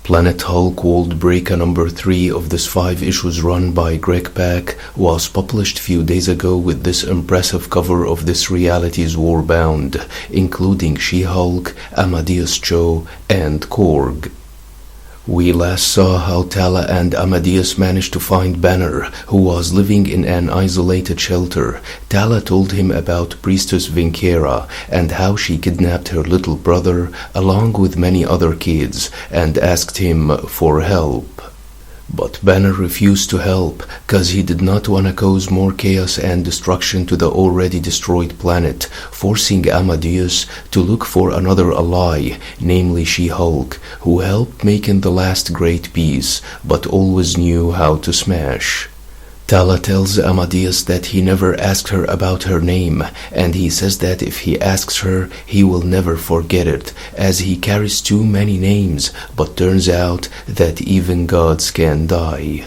Planet Hulk World Breaker number 3 of this 5 issues run by Greg Pak was published few days ago with this impressive cover of this reality's Warbound, including She-Hulk, Amadeus Cho, and Korg. We last saw how Tala and Amadeus managed to find Banner, who was living in an isolated shelter. Tala told him about Priestess Vinkera and how she kidnapped her little brother along with many other kids and asked him for help. But Banner refused to help, cause he did not want to cause more chaos and destruction to the already destroyed planet, forcing Amadeus to look for another ally, namely She-Hulk, who helped making the last great peace, but always knew how to smash. Tala tells Amadeus that he never asked her about her name, and he says that if he asks her, he will never forget it, as he carries too many names, but turns out that even gods can die.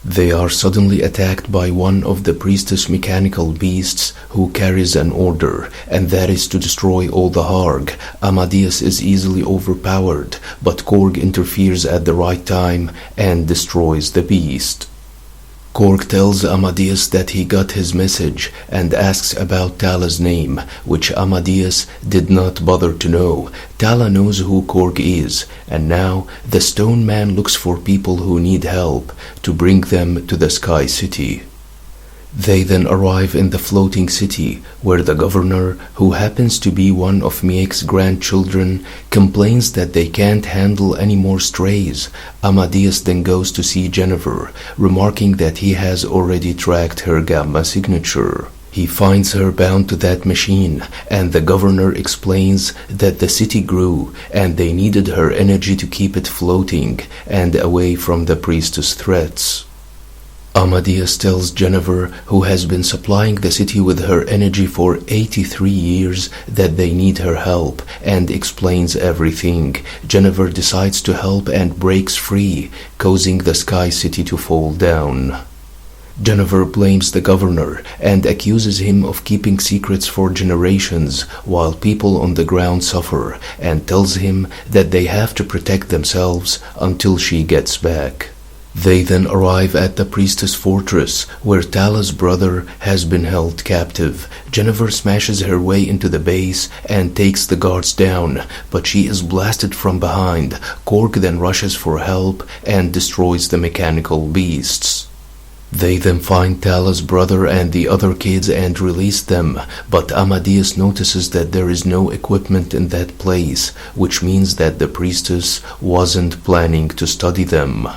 They are suddenly attacked by one of the priestess mechanical beasts who carries an order, and that is to destroy all the Harg. Amadeus is easily overpowered, but Korg interferes at the right time and destroys the beast. Korg tells Amadeus that he got his message and asks about Tala's name, which Amadeus did not bother to know. Tala knows who Korg is, and now the Stone Man looks for people who need help to bring them to the Sky City. They then arrive in the floating city, where the governor, who happens to be one of Miek's grandchildren, complains that they can't handle any more strays. Amadeus then goes to see Jennifer, remarking that he has already tracked her gamma signature. He finds her bound to that machine, and the governor explains that the city grew, and they needed her energy to keep it floating and away from the priestess threats. Amadeus tells Jennifer, who has been supplying the city with her energy for 83 years, that they need her help, and explains everything. Jennifer decides to help and breaks free, causing the Sky City to fall down. Jennifer blames the governor and accuses him of keeping secrets for generations while people on the ground suffer, and tells him that they have to protect themselves until she gets back. They then arrive at the priestess fortress, where Tala's brother has been held captive. Jennifer smashes her way into the base and takes the guards down, but she is blasted from behind. Korg then rushes for help and destroys the mechanical beasts. They then find Tala's brother and the other kids and release them, but Amadeus notices that there is no equipment in that place, which means that the priestess wasn't planning to study them.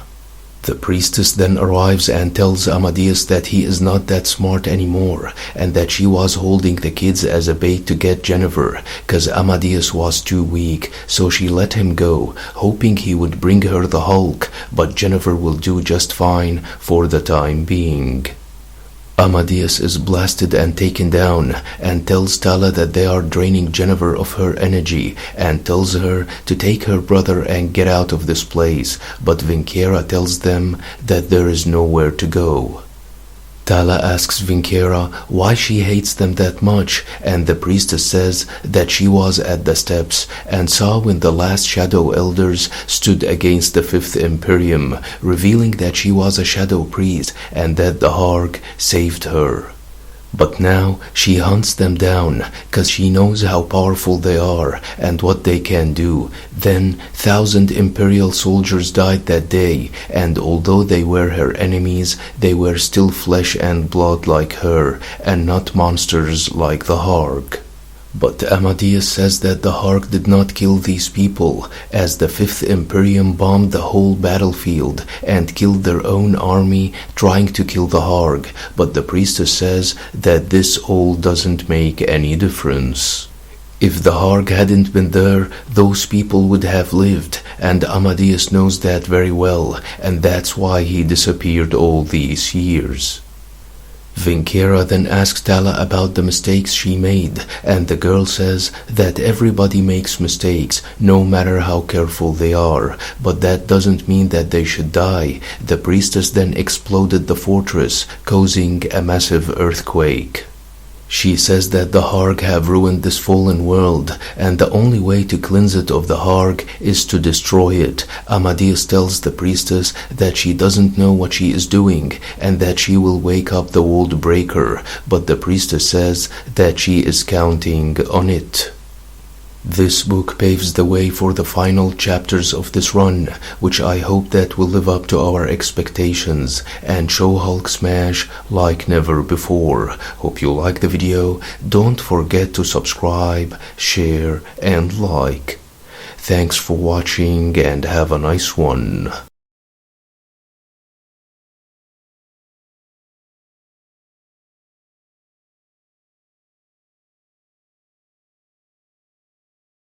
The priestess then arrives and tells Amadeus that he is not that smart anymore, and that she was holding the kids as a bait to get Jennifer, cause Amadeus was too weak, so she let him go, hoping he would bring her the Hulk, but Jennifer will do just fine for the time being. Amadeus is blasted and taken down, and tells Tala that they are draining Jennifer of her energy, and tells her to take her brother and get out of this place, but Vinkera tells them that there is nowhere to go. Tala asks Vinkera why she hates them that much, and the priestess says that she was at the steps and saw when the last Shadow Elders stood against the Fifth Imperium, revealing that she was a Shadow Priest and that the Harg saved her. But now she hunts them down, cause she knows how powerful they are and what they can do. Then 1,000 Imperial soldiers died that day, and although they were her enemies, they were still flesh and blood like her, and not monsters like the Harg. But Amadeus says that the Harg did not kill these people, as the Fifth Imperium bombed the whole battlefield and killed their own army trying to kill the Harg, but the priestess says that this all doesn't make any difference. If the Harg hadn't been there, those people would have lived, and Amadeus knows that very well, and that's why he disappeared all these years. Vinkera then asks Tala about the mistakes she made, and the girl says that everybody makes mistakes, no matter how careful they are, but that doesn't mean that they should die. The priestess then exploded the fortress, causing a massive earthquake. She says that the Harg have ruined this fallen world, and the only way to cleanse it of the Harg is to destroy it. Amadeus tells the priestess that she doesn't know what she is doing, and that she will wake up the world breaker, but the priestess says that she is counting on it. This book paves the way for the final chapters of this run, which I hope that will live up to our expectations and show Hulk smash like never before. Hope you like the video. Don't forget to subscribe, share, and like. Thanks for watching and have a nice one.